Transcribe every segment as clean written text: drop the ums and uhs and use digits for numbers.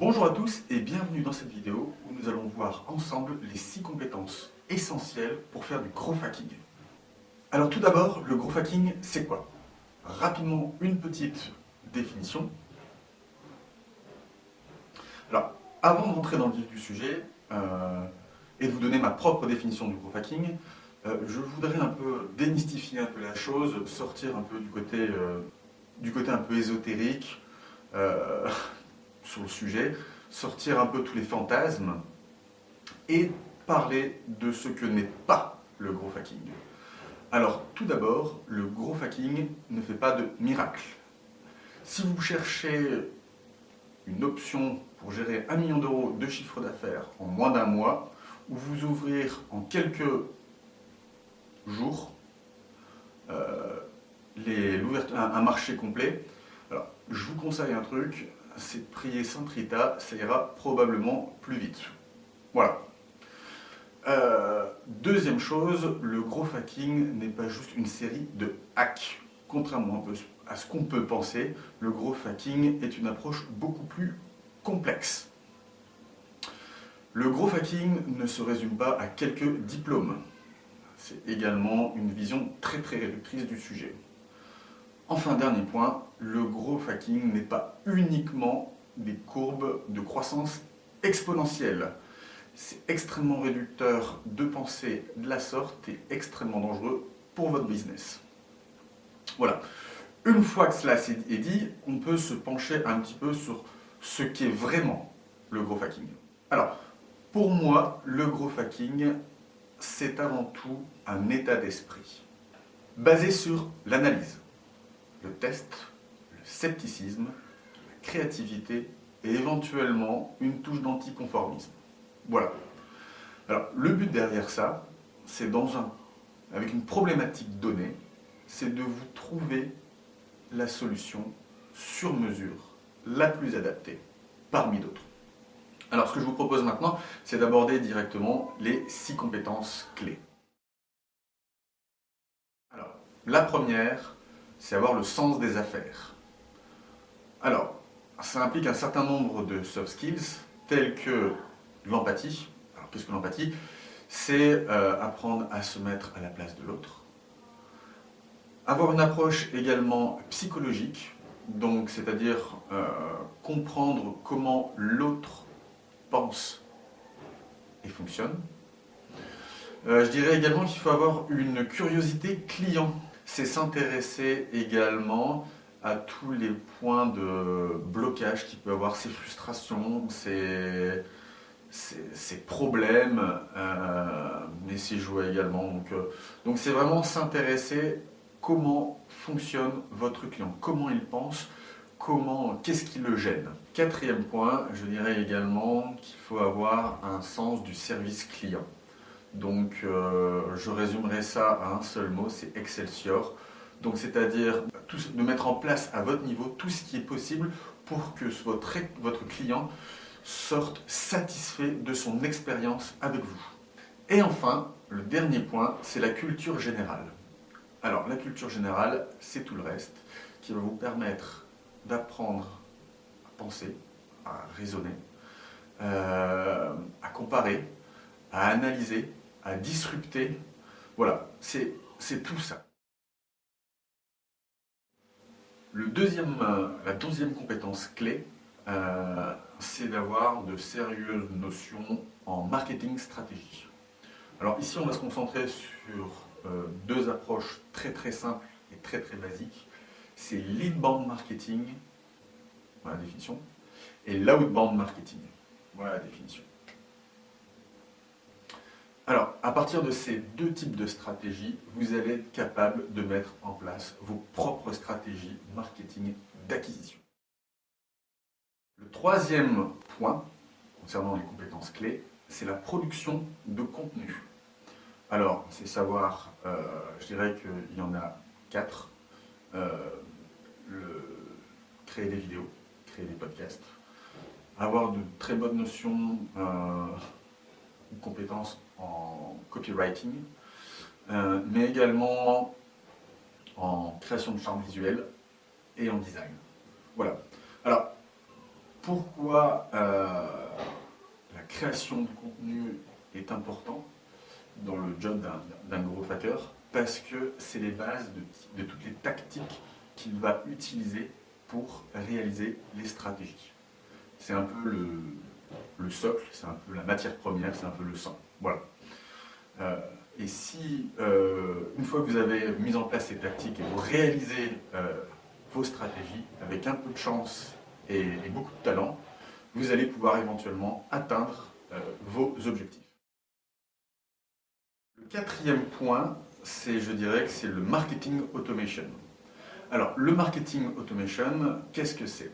Bonjour à tous et bienvenue dans cette vidéo où nous allons voir ensemble les 6 compétences essentielles pour faire du growth hacking. Alors tout d'abord, le growth hacking, c'est quoi? Rapidement, une petite définition. Alors, avant de rentrer dans le vif du sujet et de vous donner ma propre définition du growth hacking, je voudrais un peu démystifier un peu la chose, sortir un peu du côté un peu ésotérique, sur le sujet, sortir un peu tous les fantasmes et parler de ce que n'est pas le growth hacking. Alors, tout d'abord, le growth hacking ne fait pas de miracle. Si vous cherchez une option pour gérer 1 million d'euros de chiffre d'affaires en moins d'un mois, ou vous ouvrir en quelques jours un marché complet, alors, je vous conseille un truc, c'est de prier Saint Rita, ça ira probablement plus vite. Voilà. Deuxième chose, le growth hacking n'est pas juste une série de hacks. Contrairement à ce qu'on peut penser, le growth hacking est une approche beaucoup plus complexe. Le growth hacking ne se résume pas à quelques diplômes. C'est également une vision très réductrice du sujet. Enfin, dernier point, le growth hacking n'est pas uniquement des courbes de croissance exponentielle. C'est extrêmement réducteur de penser de la sorte et extrêmement dangereux pour votre business. Voilà. Une fois que cela est dit, on peut se pencher un petit peu sur ce qu'est vraiment le growth hacking. Alors, pour moi, le growth hacking, c'est avant tout un état d'esprit basé sur l'analyse, le test, le scepticisme, la créativité et éventuellement une touche d'anticonformisme. Voilà. Alors, le but derrière ça, c'est avec une problématique donnée, c'est de vous trouver la solution sur mesure, la plus adaptée, parmi d'autres. Alors, ce que je vous propose maintenant, c'est d'aborder directement les 6 compétences clés. Alors, la première, c'est avoir le sens des affaires. Alors, ça implique un certain nombre de soft skills, tels que l'empathie. Alors, qu'est-ce que l'empathie? C'est apprendre à se mettre à la place de l'autre. Avoir une approche également psychologique, donc c'est-à-dire comprendre comment l'autre pense et fonctionne. Je dirais également qu'il faut avoir une curiosité client. C'est s'intéresser également à tous les points de blocage qu'il peut avoir, ses frustrations, ses problèmes, mais ses joies également. Donc c'est vraiment s'intéresser comment fonctionne votre client, comment il pense, qu'est-ce qui le gêne. Quatrième point, je dirais également qu'il faut avoir un sens du service client. Donc je résumerai ça à un seul mot, c'est Excelsior. Donc c'est-à-dire de mettre en place à votre niveau tout ce qui est possible pour que votre client sorte satisfait de son expérience avec vous. Et enfin, le dernier point, c'est la culture générale. Alors, la culture générale, c'est tout le reste qui va vous permettre d'apprendre à penser, à raisonner, à comparer, à analyser, à disrupter. Voilà, c'est tout ça. La deuxième compétence clé, c'est d'avoir de sérieuses notions en marketing stratégie. Alors ici, on va se concentrer sur 2 approches très simples et très basiques. C'est l'inbound marketing, voilà la définition, et l'outbound marketing, voilà la définition. Alors, à partir de ces 2 types de stratégies, vous allez être capable de mettre en place vos propres stratégies marketing d'acquisition. Le troisième point, concernant les compétences clés, c'est la production de contenu. Alors, c'est savoir, je dirais qu'il y en a 4. Créer des vidéos, créer des podcasts, avoir de très bonnes notions ou compétences en copywriting, mais également en création de charme visuel et en design. Voilà. Alors, Pourquoi la création de contenu est importante dans le job d'un growth hacker? Parce que c'est les bases de toutes les tactiques qu'il va utiliser pour réaliser les stratégies. C'est un peu le socle, c'est un peu la matière première, c'est un peu le sang. Voilà. Et si, une fois que vous avez mis en place ces tactiques et vous réalisez vos stratégies, avec un peu de chance et beaucoup de talent, vous allez pouvoir éventuellement atteindre vos objectifs. Le quatrième point, je dirais que c'est le marketing automation. Alors, le marketing automation, qu'est-ce que c'est?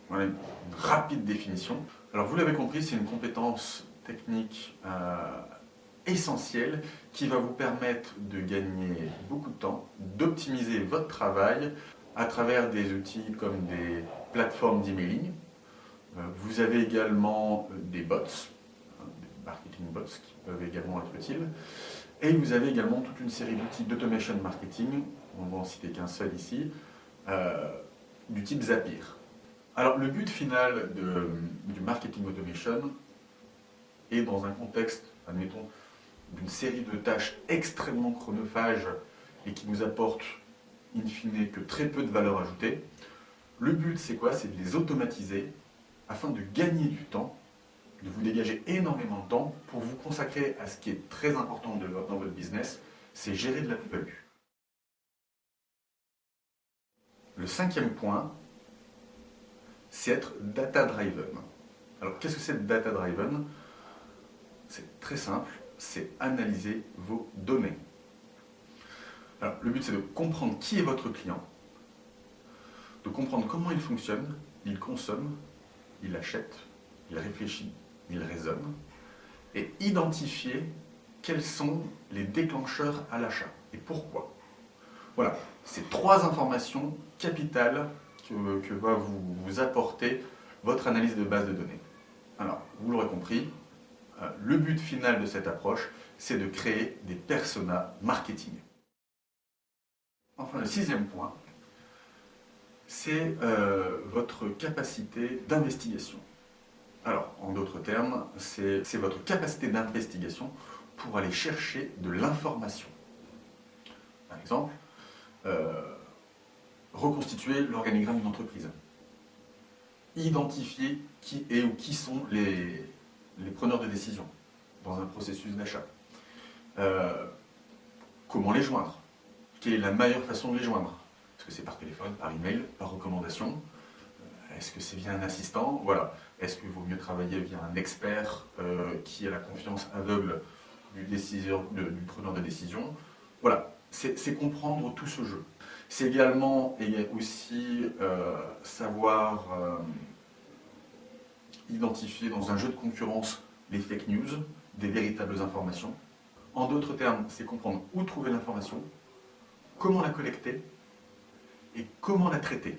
Voilà une rapide définition. Alors, vous l'avez compris, c'est une compétence technique essentielle qui va vous permettre de gagner beaucoup de temps, d'optimiser votre travail à travers des outils comme des plateformes d'emailing. Vous avez également des bots, des marketing bots qui peuvent également être utiles. Et vous avez également toute une série d'outils d'automation marketing, on ne va en citer qu'un seul ici, du type Zapier. Alors le but final du marketing automation est dans un contexte, admettons, d'une série de tâches extrêmement chronophages et qui nous apportent, in fine, que très peu de valeur ajoutée. Le but, c'est quoi? C'est de les automatiser afin de gagner du temps, de vous dégager énormément de temps pour vous consacrer à ce qui est très important dans votre business, c'est gérer de la plus-value. Le cinquième point, c'est être data-driven. Alors, qu'est-ce que c'est data-driven? C'est très simple, c'est analyser vos données. Alors, le but, c'est de comprendre qui est votre client, de comprendre comment il fonctionne, il consomme, il achète, il réfléchit, il raisonne, et identifier quels sont les déclencheurs à l'achat et pourquoi. Voilà, c'est trois informations capitales que va vous apporter votre analyse de base de données. Alors, vous l'aurez compris, le but final de cette approche, c'est de créer des personas marketing. Enfin, le sixième point, c'est votre capacité d'investigation. Alors, en d'autres termes, c'est votre capacité d'investigation pour aller chercher de l'information. Par exemple, reconstituer l'organigramme d'une entreprise. Identifier qui est ou qui sont les preneurs de décision dans un processus d'achat. Comment les joindre? Quelle est la meilleure façon de les joindre? Est-ce que c'est par téléphone, par email, par recommandation? Est-ce que c'est via un assistant? Voilà. Est-ce qu'il vaut mieux travailler via un expert qui a la confiance aveugle du preneur de décision? Voilà. C'est comprendre tout ce jeu. C'est également aussi savoir identifier dans un jeu de concurrence les fake news, des véritables informations. En d'autres termes, c'est comprendre où trouver l'information, comment la collecter et comment la traiter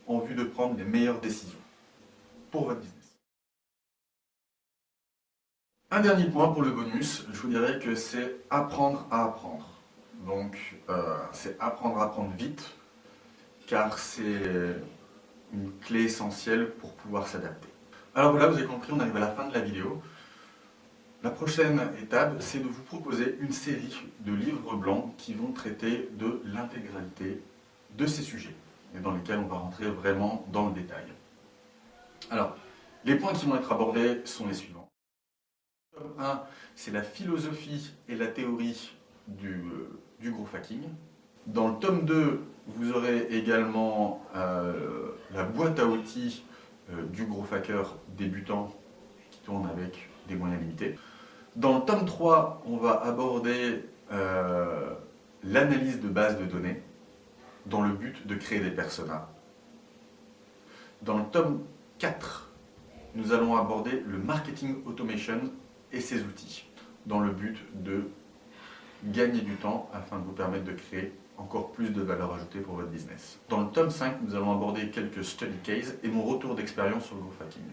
en vue de prendre les meilleures décisions pour votre business. Un dernier point pour le bonus, je vous dirais que c'est apprendre à apprendre. Donc, c'est apprendre à apprendre vite, car c'est une clé essentielle pour pouvoir s'adapter. Alors voilà, vous avez compris, on arrive à la fin de la vidéo. La prochaine étape, c'est de vous proposer une série de livres blancs qui vont traiter de l'intégralité de ces sujets, et dans lesquels on va rentrer vraiment dans le détail. Alors, les points qui vont être abordés sont les suivants. Le tome 1, c'est la philosophie et la théorie du growth hacking. Dans le tome 2, vous aurez également la boîte à outils du growth hacker débutant qui tourne avec des moyens limités. Dans le tome 3, on va aborder l'analyse de bases de données dans le but de créer des personas. Dans le tome 4, nous allons aborder le marketing automation et ses outils dans le but de gagner du temps afin de vous permettre de créer encore plus de valeur ajoutée pour votre business. Dans le tome 5, nous allons aborder quelques study cases et mon retour d'expérience sur le growth hacking.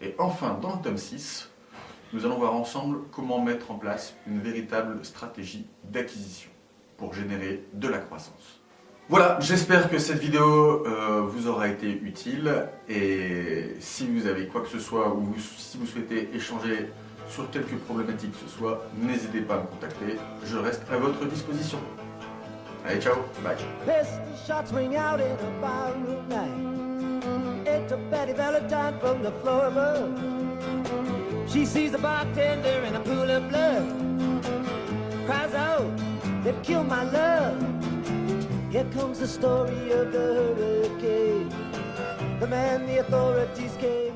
Et enfin, dans le tome 6, nous allons voir ensemble comment mettre en place une véritable stratégie d'acquisition pour générer de la croissance. Voilà, j'espère que cette vidéo vous aura été utile et si vous avez quoi que ce soit ou si vous souhaitez échanger sur quelque problématique que ce soit, n'hésitez pas à me contacter, je reste à votre disposition. Allez, ciao, bye. Pistol shots ring out in a barroom night. It's a Betty Valentine from the floor above. She sees the bartender in a pool of blood. Cries out, they've killed my love. Here comes the story of the hurricane. The man the authorities came.